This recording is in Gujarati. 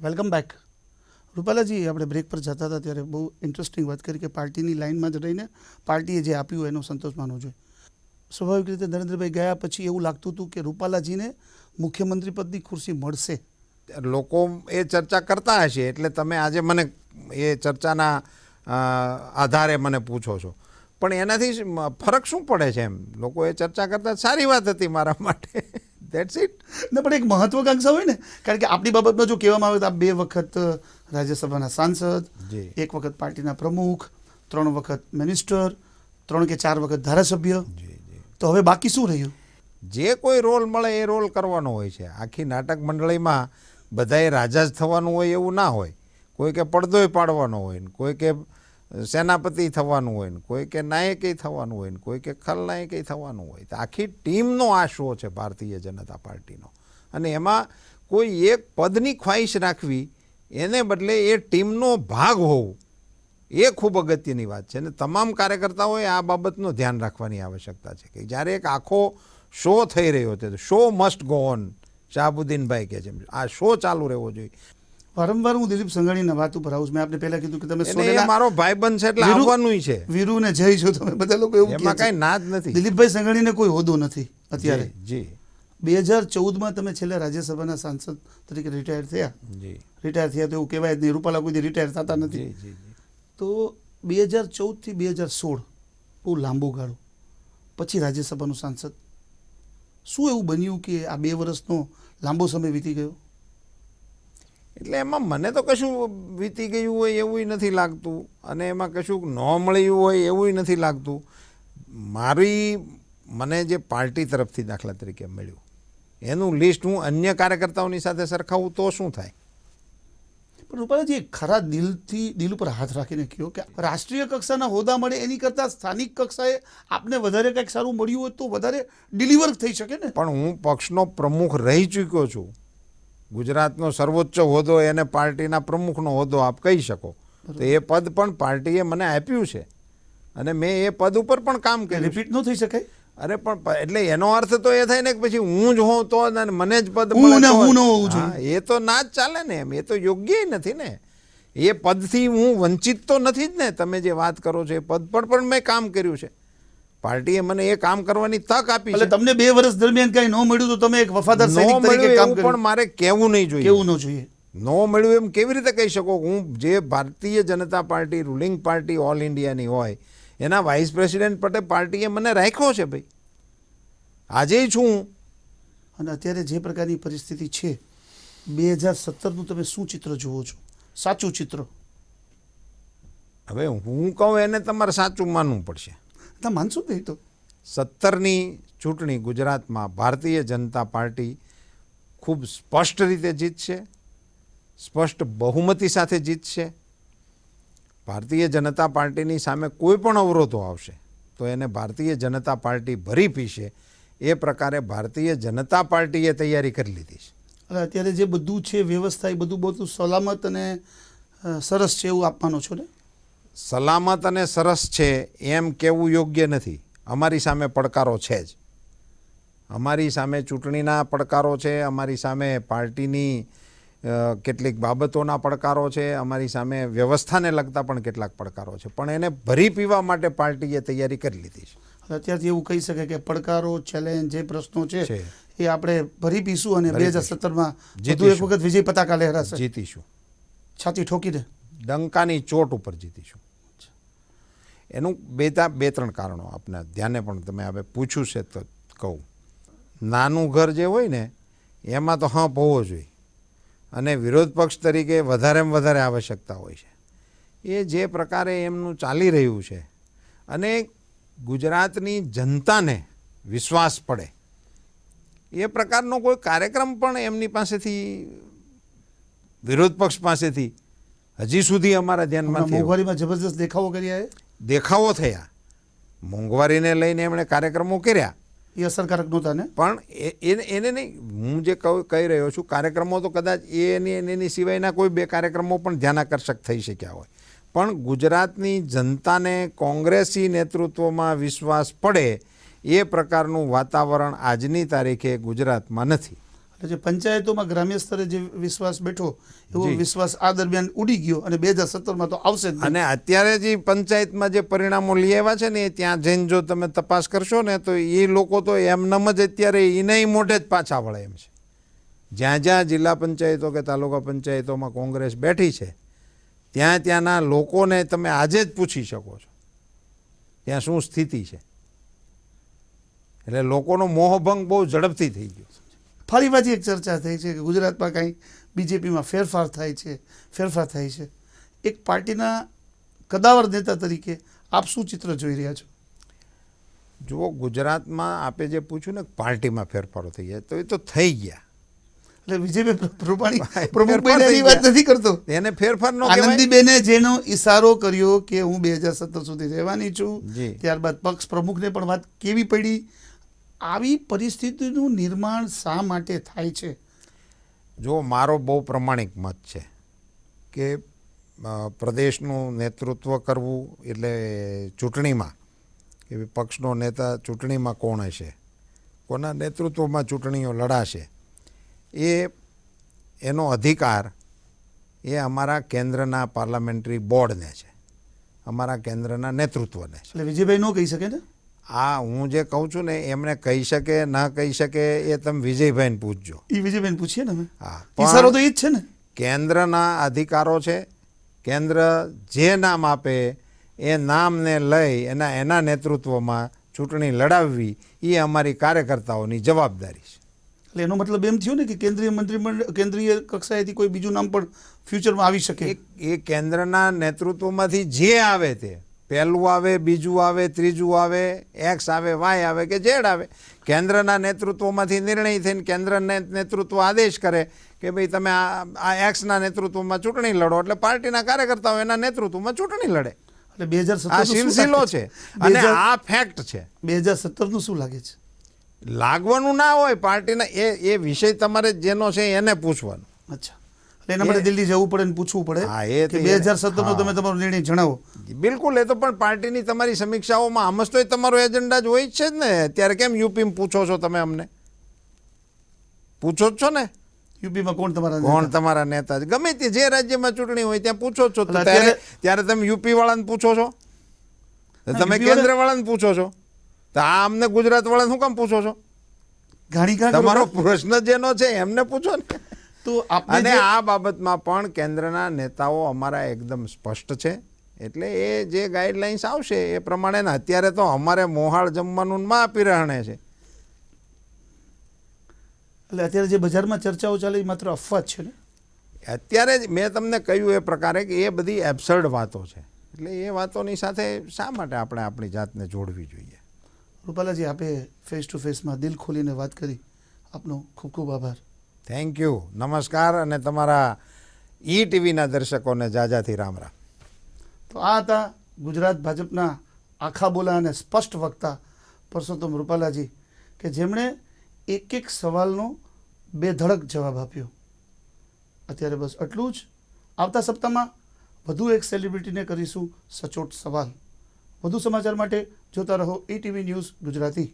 Welcome back. રૂપાલાજી, આપણે બ્રેક પર જતા હતા ત્યારે બહુ ઇન્ટરેસ્ટિંગ વાત કરી કે પાર્ટીની લાઇનમાં જ રહીને પાર્ટીએ જે આપ્યું એનો સંતોષ માનવો જોઈએ. સ્વાભાવિક રીતે નરેન્દ્રભાઈ ગયા પછી એવું લાગતું હતું કે રૂપાલાજીને મુખ્યમંત્રી પદની ખુરશી મળશે. લોકો એ ચર્ચા કરતા હશે એટલે તમે આજે મને એ ચર્ચાના આધારે મને પૂછો છો, પણ એનાથી ફરક શું પડે છે? એમ લોકો એ ચર્ચા કરતા સારી વાત હતી મારા માટે. That's it. ને પણ એક મહત્વાકાંક્ષા હોય ને, કારણ કે આપણી બાબતમાં જો કહેવામાં આવે તો આ 2 વખત રાજ્યસભાના સાંસદ, 1 વખત પાર્ટીના પ્રમુખ, 3 વખત મિનિસ્ટર, 3 કે 4 વખત ધારાસભ્ય. તો હવે બાકી શું રહ્યું? જે કોઈ રોલ મળે એ રોલ કરવાનો હોય છે. આખી નાટક મંડળીમાં બધાએ રાજા જ થવાનું હોય એવું ના હોય. કોઈ કે પડદોય પાડવાનો હોય ને, કોઈ કે સેનાપતિ થવાનું હોય ને, કોઈ કે નાયકે થવાનું હોય ને, કોઈ કે ખલનાયકે થવાનું હોય. તો આખી ટીમનો આ શો છે ભારતીય જનતા પાર્ટીનો, અને એમાં કોઈ એક પદની ખ્વાહિશ રાખવી એને બદલે એ ટીમનો ભાગ હોવું એ ખૂબ અગત્યની વાત છે. અને તમામ કાર્યકર્તાઓએ આ બાબતનું ધ્યાન રાખવાની આવશ્યકતા છે કે જ્યારે એક આખો શો થઈ રહ્યો છે તો શો મસ્ટ ગો ઓન. શાહબુદ્દીનભાઈ કહે છે આ શો ચાલુ રહેવો જોઈએ. વારંવાર હું દિલીપ સંઘાણીના વાત ઉપર આવું છું. મેં આપણે પહેલા કીધું કે તમે એ મારો ભાઈબંધ છે એટલે આવવાનું છે. વીરુ ને જય છો તમે બધા લોકો એવું એમાં કઈ ના જ નથી. દિલીપભાઈ સંઘાણીને કોઈ હોદ્દો નથી અત્યારે. જી 2014માં તમે છેલ્લા રાજ્યસભાના સાંસદ તરીકે રિટાયર થયા. જી રિટાયર થયા તો એવું કહેવાય જ નહીં, રૂપાલા કોઈ રિટાયર થતા નથી. તો 2014 થી 2016 બહુ લાંબુ ગાળો પછી રાજ્યસભાનું સાંસદ. શું એવું બન્યું કે આ 2 વર્ષનો લાંબો સમય વીતી ગયો? એટલે એમાં મને તો કશું વીતી ગયું હોય એવું નથી લાગતું, અને એમાં કશું ન મળ્યું હોય એવું નથી લાગતું. મને જે પાર્ટી તરફથી દાખલા તરીકે મળ્યું એનું લિસ્ટ હું અન્ય કાર્યકર્તાઓની સાથે સરખાવું તો શું થાય? પણ રૂપાલાજી, ખરા દિલ ઉપર હાથ રાખીને કહ્યો કે રાષ્ટ્રીય કક્ષાના હોદ્દા મળે એની કરતાં સ્થાનિક કક્ષાએ આપને વધારે કંઈક સારું મળ્યું હોય તો વધારે ડિલિવર થઈ શકે ને. પણ હું પક્ષનો પ્રમુખ રહી ચૂક્યો છું. ગુજરાતનો સર્વોચ્ચ હોદ્દો એને પાર્ટીના પ્રમુખનો હોદ્દો આપ કહી શકો. તો એ પદ પણ પાર્ટીએ મને આપ્યું છે અને મેં એ પદ ઉપર પણ કામ કર્યું. રિપીટ ન થઈ શકાય? અરે પણ એટલે એનો અર્થ તો એ થાય ને કે પછી હું જ હોઉં તો મને જ પદ હું ન હોવું જોઈએ. એ તો ના જ ચાલે ને. એમ એ તો યોગ્ય નથી ને. એ પદથી હું વંચિત તો નથી જ ને. તમે જે વાત કરો છો એ પદ પર પણ મેં કામ કર્યું છે. પાર્ટીએ મને એ કામ કરવાની તક આપી છે. તમને 2 વર્ષ દરમિયાન કઈ ન મળ્યું તો તમે એક વફાદાર સૈનિક તરીકે કામ કર્યું. પણ મારે કહેવું નહીં જોઈએ. કેવું ન જોઈએ? ન મળ્યું એમ કેવી રીતે કહી શકો? હું જે Bharatiya Janata party ruling party all ઇન્ડિયાની હોય એના વાઇસ પ્રેસિડેન્ટ પટે પાર્ટીએ મને રાખ્યો છે ભાઈ. આજે છું. અને અત્યારે જે પ્રકારની પરિસ્થિતિ છે 2017નું તમે શું ચિત્ર જુઓ છો? સાચું ચિત્ર? હવે હું કહું એને તમારે સાચું માનવું પડશે. માનશો નહીં તો 17ની ચૂંટણી ગુજરાતમાં ભારતીય જનતા પાર્ટી ખૂબ સ્પષ્ટ રીતે જીતશે, સ્પષ્ટ બહુમતી સાથે જીતશે. ભારતીય જનતા પાર્ટીની સામે કોઈ પણ અવરોધો આવશે તો એને ભારતીય જનતા પાર્ટી ભરી પીશે. એ પ્રકારે ભારતીય જનતા પાર્ટીએ તૈયારી કરી લીધી છે. અને અત્યારે જે બધું છે વ્યવસ્થા એ બધું સલામત અને સરસ છે એવું આપવાનો છો ને? સલામત અને સરસ છે એમ કહેવું યોગ્ય નથી. અમારી સામે પડકારો છે જ. અમારી સામે ચૂંટણીના પડકારો છે, અમારી સામે પાર્ટીની કેટલીક બાબતોના પડકારો છે, અમારી સામે વ્યવસ્થાને લગતા પણ કેટલાક પડકારો છે, પણ એને ભરી પીવા માટે પાર્ટીએ તૈયારી કરી લીધી છે. અત્યારથી એવું કહી શકાય કે પડકારો, ચેલેન્જ, જે પ્રશ્નો છે એ આપણે ભરી પીશું અને 2017માં વધુ એક વખત વિજય પતાકા લહેરાશે. જીતીશું. છાતી ઠોકીને ડંકાની ચોટ ઉપર જીતીશું. એનું 2-3 કારણો આપના ધ્યાને પણ તમે હવે પૂછ્યું છે તો કહું. નાનું ઘર જે હોય ને એમાં તો હંપ હોવો જોઈએ, અને વિરોધ પક્ષ તરીકે વધારેમાં વધારે આવશ્યકતા હોય છે. એ જે પ્રકારે એમનું ચાલી રહ્યું છે અને ગુજરાતની જનતાને વિશ્વાસ પડે એ પ્રકારનો કોઈ કાર્યક્રમ પણ એમની પાસેથી, વિરોધ પક્ષ પાસેથી હજી સુધી અમારા ધ્યાનમાં મોંઘવારીમાં જબરદસ્ત દેખાવો થયા. મોંઘવારીને લઈને એમણે કાર્યક્રમો કર્યા, એ અસરકારક નહોતા ને. પણ એને નહીં, હું જે કહી રહ્યો છું કાર્યક્રમો તો કદાચ એની સિવાયના કોઈ 2 કાર્યક્રમો પણ ધ્યાનાકર્ષક થઈ શક્યા હોય, પણ ગુજરાતની જનતાને કોંગ્રેસી નેતૃત્વમાં વિશ્વાસ પડે એ પ્રકારનું વાતાવરણ આજની તારીખે ગુજરાતમાં નથી. એટલે જે પંચાયતોમાં ગ્રામ્ય સ્તરે જે વિશ્વાસ બેઠો એવો જી. વિશ્વાસ આ દરમિયાન ઉડી ગયો અને 2017માં તો આવશે જ નહીં. અને અત્યારે જે પંચાયતમાં જે પરિણામો લઈ આવ્યા છે ને એ ત્યાં જઈને જો તમે તપાસ કરશો ને તો એ લોકો તો એમનેમ જ અત્યારે એનાય મોઢે જ પાછા વળે એમ છે. જ્યાં જ્યાં જિલ્લા પંચાયતો કે તાલુકા પંચાયતોમાં કોંગ્રેસ બેઠી છે ત્યાંના લોકોને તમે આજે જ પૂછી શકો છો ત્યાં શું સ્થિતિ છે. એટલે લોકોનો મોહભંગ બહુ ઝડપથી થઈ ગયો. ફરીવાજી એક ચર્ચા થઈ છે કે ગુજરાતમાં કાંઈ બીજેપીમાં ફેરફાર થાય છે. એક પાર્ટીના કદાવર નેતા તરીકે આપ શું ચિત્ર જોઈ રહ્યા છો? જુઓ, ગુજરાતમાં આપે જે પૂછ્યું ને પાર્ટીમાં ફેરફારો થઈ ગયા તો એ તો થઈ ગયા. એટલે વિજયભાઈ રૂપાણી ફેરફાર પ્રમુખ થઈ બન્યાની વાત ગયા. નથી કરતો. એને ફેરફાર નો કહેવાય. આનંદીબેને જેનો ઈશારો કર્યો કે હું 2017 સુધી રહેવાની છું, જી. ત્યારબાદ પક્ષ પ્રમુખને પણ વાત કેવી પડી. આવી પરિસ્થિતિનું નિર્માણ શા માટે થાય છે? જો મારો બહુ પ્રમાણિક મત છે કે પ્રદેશનું નેતૃત્વ કરવું એટલે ચૂંટણીમાં કે પક્ષનો નેતા ચૂંટણીમાં કોણ હશે, કોના નેતૃત્વમાં ચૂંટણીઓ લડાશે, એનો અધિકાર એ અમારા કેન્દ્રના પાર્લામેન્ટરી બોર્ડને છે, અમારા કેન્દ્રના નેતૃત્વને છે. એટલે વિજયભાઈ ન કહી શકે ને? આ હું જે કહું છું ને એમને કહી શકે ન કહી શકે એ તમે વિજયભાઈને પૂછજો. એ વિજયભાઈને પૂછીએ ને અમે. હા, ઈશારો તો એ જ છે ને. કેન્દ્રના અધિકારો છે. કેન્દ્ર જે નામ આપે એ નામને લઈ એના નેતૃત્વમાં ચૂંટણી લડાવવી એ અમારી કાર્યકર્તાઓની જવાબદારી છે. એટલે એનો મતલબ એમ થયો ને કે કેન્દ્રીય મંત્રીમંડળ કેન્દ્રીય કક્ષાએથી કોઈ બીજું નામ પણ ફ્યુચરમાં આવી શકે. એ કેન્દ્રના નેતૃત્વમાંથી જે આવે તે પહેલું આવે, બીજું આવે, ત્રીજું આવે, એક્સ આવે, વાય આવે કે ઝેડ આવે, કેન્દ્રના નેતૃત્વમાંથી નિર્ણય થઈને કેન્દ્રને નેતૃત્વ આદેશ કરે કે ભાઈ તમે આ એક્સના નેતૃત્વમાં ચૂંટણી લડો એટલે પાર્ટીના કાર્યકર્તાઓ એના નેતૃત્વમાં ચૂંટણી લડે. એટલે 2017 આ સિલસિલો છે અને આ ફેક્ટ છે. 2017નું શું લાગે છે? લાગવાનું ના હોય પાર્ટીના એ વિષય તમારે જેનો છે એને પૂછવાનું. અચ્છા, એટલે એના માટે દિલ્હી જવું પડે ને પૂછવું પડે હા, એ કે તો 2017નો તમે તમારો નિર્ણય જણાવો. બિલકુલ, એ તો પણ પાર્ટીની તમારી સમીક્ષાઓમાં આમ જ તો તમારો એજન્ડા જ હોય જ છે જ ને. અત્યારે કેમ યુપીમાં પૂછો છો તમે? અમને પૂછો જ છો ને યુપીમાં કોણ તમારા કોણ નેતા? તમારા નેતા છે. ગમે તે જે રાજ્યમાં ચૂંટણી હોય ત્યાં પૂછો જ છો. તો એટલે ત્યારે તમે યુપી વાળાને પૂછો છો, તો તમે UP કેન્દ્ર વાળાને પૂછો છો, તો આ અમને ગુજરાત વાળાને શું કામ પૂછો છો? ઘાણી કાં કરો? તમારો પ્રશ્ન જેનો છે એમને પૂછો ને. તો આપણે અને જે આ બાબતમાં પણ કેન્દ્રના નેતાઓ અમારા એકદમ સ્પષ્ટ છે. એટલે એ જે ગાઈડલાઇન્સ આવશે એ પ્રમાણે અત્યારે તો અમારે મોહાળ જમવાનું માં પીરહણે છે. એટલે અત્યારે જે બજારમાં ચર્ચાઓ ચાલે એ માત્ર અફવા જ છે ને? અત્યારે જ મેં તમને કહ્યું એ પ્રકારે કે એ બધી એબ્સર્ડ વાતો છે. એટલે એ વાતોની સાથે શા માટે આપણે આપણી જાતને જોડવી જોઈએ? રૂપાલાજી, આપે ફેસ ટુ ફેસમાં દિલ ખોલીને વાત કરી, આપનો ખૂબ ખૂબ આભાર. થેન્ક યુ, નમસ્કાર. અને તમારા ટીવીના દર્શકોને જાજાથી રામ રામ. તો આ હતા ગુજરાત ભાજપના આખા બોલા અને સ્પષ્ટ વક્તા પરસોત્તમ રૂપાલાજી, કે જેમણે એક એક સવાલનો બેધડક જવાબ આપ્યો. અત્યારે બસ આટલું જ. આવતા સપ્તાહમાં વધુ એક સેલિબ્રિટીને કરીશું સચોટ સવાલ. વધુ સમાચાર માટે જોતા રહો ETV ન્યૂઝ ગુજરાતી.